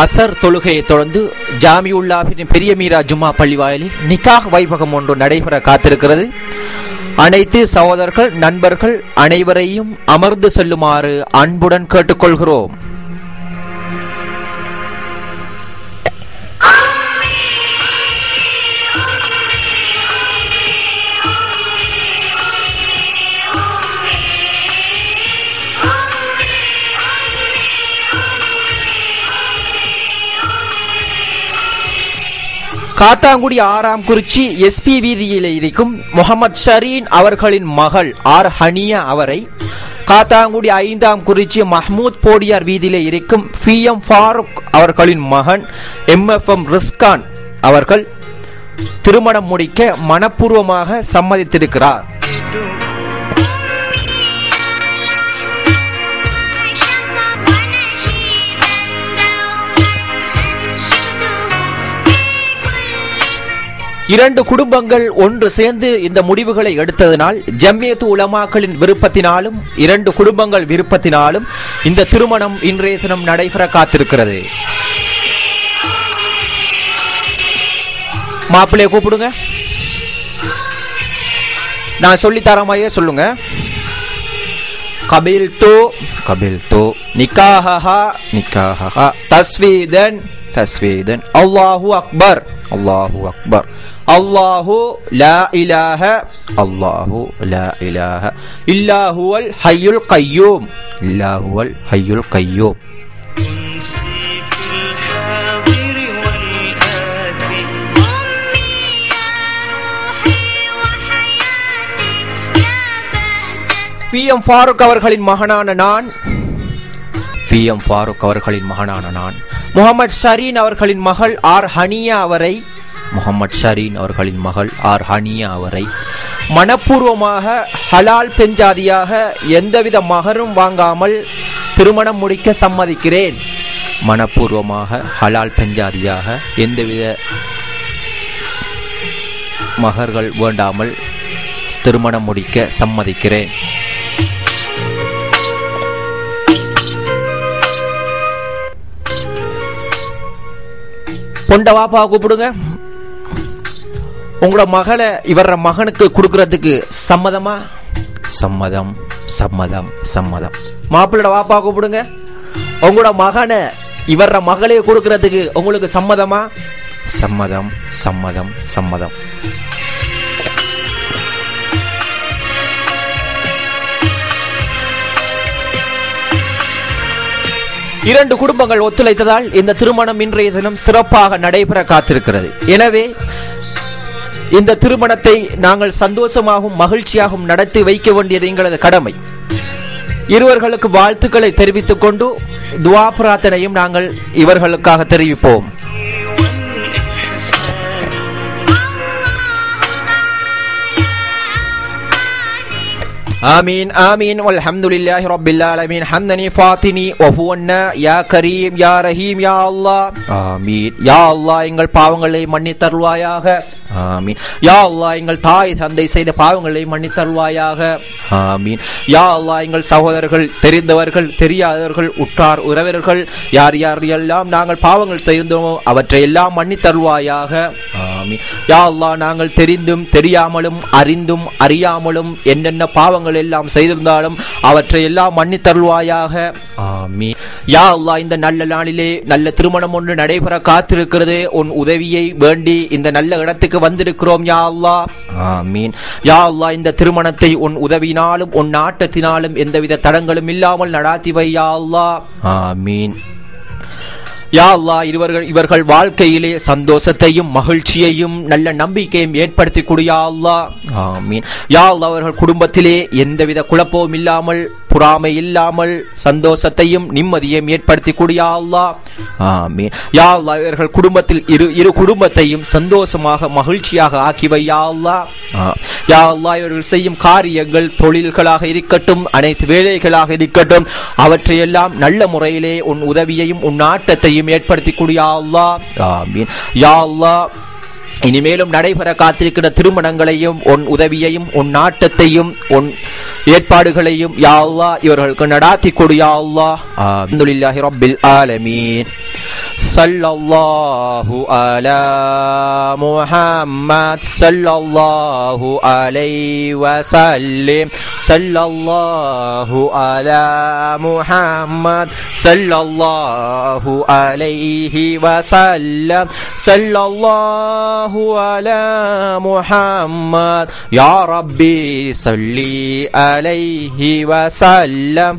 அசர் தொழுகையை தொடர்ந்து ஜாமியுல்லாஹின் பெரிய மீரா ஜும்மா பள்ளிவாயலில் நிக்காஹ் வைபகம் ஒன்று நடைபெற காத்திருக்கிறது. அனைத்து சகோதரர்கள் நண்பர்கள் அனைவரையும் அமர்ந்து செல்லுமாறு அன்புடன் கேட்டுக்கொள்கிறோம். காத்தாங்குடி 6ஆம் குறிச்சி SP வீதியில் இருக்கும் முகமது ஷரீன் அவர்களின் மகள் ஆர் ஹனியா அவரை காத்தாங்குடி 5ஆம் குறிச்சி மஹ்மூத் போடியார் வீதியிலே இருக்கும் PM ஃபாரூக் அவர்களின் மகன் MFM ரிஸ்கான் அவர்கள் திருமணம் முடிக்க மனப்பூர்வமாக சம்மதித்திருக்கிறார். இரண்டு குடும்பங்கள் ஒன்று சேர்ந்து இந்த முடிவுகளை எடுத்ததனால் ஜம்மியத்து உலமாக்களின் விருப்பத்தினாலும் இரண்டு குடும்பங்கள் விருப்பத்தினாலும் இந்த திருமணம் இன்றைய தினம் நடைபெற காத்திருக்கிறது. மாப்பிள்ளைய கூப்பிடுங்க, நான் சொல்லித்தரமாயே சொல்லுங்க. கபில்து நிக்காஹா நிக்காஹா தஸ்வீதன் தஸ்வீதன் அல்லாஹு அக்பர் அல்லாஹு அக்பர் அல்லாஹு லா இலாஹ அல்லாஹு லா இலாஹ இல்லாஹுவல் ஹய்யுல் கய்யூம் இல்லாஹுவல் ஹய்யுல் கய்யூம். PM ஃபாரூக் அவர்களின் மகனான நான் PM ஃபாரூக் அவர்களின் மகனான நான் முகமது ஷரீன் அவர்களின் மகள் ஆர் ஹனியா அவரை முகமது ஷரீன் அவர்களின் மகள் ஆர் ஹனியா அவரை மனப்பூர்வமாக ஹலால் பெஞ்சாதியாக எந்தவித மகரும் வாங்காமல் திருமணம் முடிக்க சம்மதிக்கிறேன். மனப்பூர்வமாக ஹலால் பெஞ்சாதியாக எந்தவித மகர்கள் வேண்டாமல் திருமணம் முடிக்க சம்மதிக்கிறேன். பொண்ட வாப்பா கூப்பிடுங்க. உங்களோட மகளை இவர மகனுக்கு கொடுக்கறதுக்கு சம்மதமா? சம்மதம் சம்மதம் சம்மதம். மாப்பிள்ளோட வாப்பா கூப்பிடுங்க. உங்களோட மகனை இவர மகளே கொடுக்கறதுக்கு உங்களுக்கு சம்மதமா? சம்மதம் சம்மதம் சம்மதம். இரண்டு குடும்பங்கள் ஒத்துழைத்ததால் இந்த திருமணம் இன்றைய தினம் சிறப்பாக நடைபெற காத்திருக்கிறது. எனவே இந்த திருமணத்தை நாங்கள் சந்தோஷமாகவும் மகிழ்ச்சியாகவும் நடத்தி வைக்க வேண்டியது எங்களது கடமை. இருவர்களுக்கு வாழ்த்துக்களை தெரிவித்துக் கொண்டு துஆ பிரார்த்தனையும் நாங்கள் இவர்களுக்காக தெரிவிப்போம். آمين آمين والحمد لله رب العالمين حمدني فاطني وهونا يا كريم يا رحيم يا الله آمين يا الله எங்கள் பாவங்களை மன்னித்தருள்வாயாக. ஆமீன். யா அல்லாஹ் எங்கள் தாய் தந்தை செய்த பாவங்களை மன்னித்தருள்வாயாக. ஆமீன். யா அல்லாஹ் எங்கள் சகோதரர்கள் தெரிந்தவர்கள் தெரியாதவர்கள் உற்றார் உறவினர்கள் யார் யார் எல்லாம் நாங்கள் பாவங்கள் செய்தோமோ அவற்றை எல்லாம் மன்னித்தருள்வாயாக. ஆமீன். யா அல்லாஹ் நாங்கள் தெரிந்தும் தெரியாமலும் அறிந்தும் அறியாமலும் என்னென்ன பாவங்கள் எல்லாம் செய்திருந்தாலும் அவற்றை எல்லாம் மன்னித்தருள்வாயாக. ஆமீன். யா அல்லாஹ் இந்த நல்ல நாளிலே நல்ல திருமணம் ஒன்று நடைபெற காத்திருக்கிறது. உன் உதவியை வேண்டி இந்த நல்ல இடத்துக்கு வந்திருக்கிறோம் யா அல்லாஹ். ஆமீன். யா அல்லாஹ் இந்த திருமணத்தை உன் உதவினாலும் உன் நாட்டத்தினாலும் எந்தவித தடங்களும் இல்லாமல் நடாத்தி வை யா அல்லாஹ். ஆமீன். யா அல்லாஹ் இவர்கள் வாழ்க்கையிலே சந்தோஷத்தையும் மகிழ்ச்சியையும் நல்ல நம்பிக்கையும் ஏற்படுத்தி கொடு யா அல்லாஹ். ஆமீன். யா அல்லாஹ் அவர்கள் குடும்பத்திலே எந்தவித குழப்பமும் இல்லாமல் பொறாமை இல்லாமல் சந்தோஷத்தையும் நிம்மதியையும் ஏற்படுத்தி கொடு யா அல்லாஹ். ஆமீன். யா அல்லாஹ் இவர்கள் குடும்பத்தில் இரு குடும்பத்தையும் சந்தோஷமாக மகிழ்ச்சியாக ஆக்கி வை யா அல்லாஹ். யா அல்லாஹ் இவர்கள் செய்யும் காரியங்கள் தொழில்களாக இருக்கட்டும் அனைத்து வேலைகளாக இருக்கட்டும் அவற்றையெல்லாம் நல்ல முறையிலே உன் உதவியையும் உன் நாட்டத்தையும் ஏற்படுத்தி கொடு யா அல்லாஹ். ஆமீன். யா அல்லாஹ் இனிமேலும் நடைபெற காத்திருக்கிற திருமணங்களையும் உன் உதவியையும் உன் நாட்டத்தையும் உன் ஏற்பாடுகளையும் யா அல்லாஹ் இவர்களுக்கு நடாத்தி கொடு யா அல்லாஹ். அல்ஹம்துலில்லாஹி ரப்பில் ஆலமீன். ஸல்லல்லாஹு அலா முஹம்மத் ஸல்லல்லாஹு அலைஹி வஸல்லம் ஸல்லல்லாஹு அலா முஹம்மத் ஸல்லல்லாஹு அலைஹி வஸல்லம் ஸல்லல்லாஹு அலா முஹம்மத் யா ரப்பி ஸல்லி அலைஹி வஸல்லம்.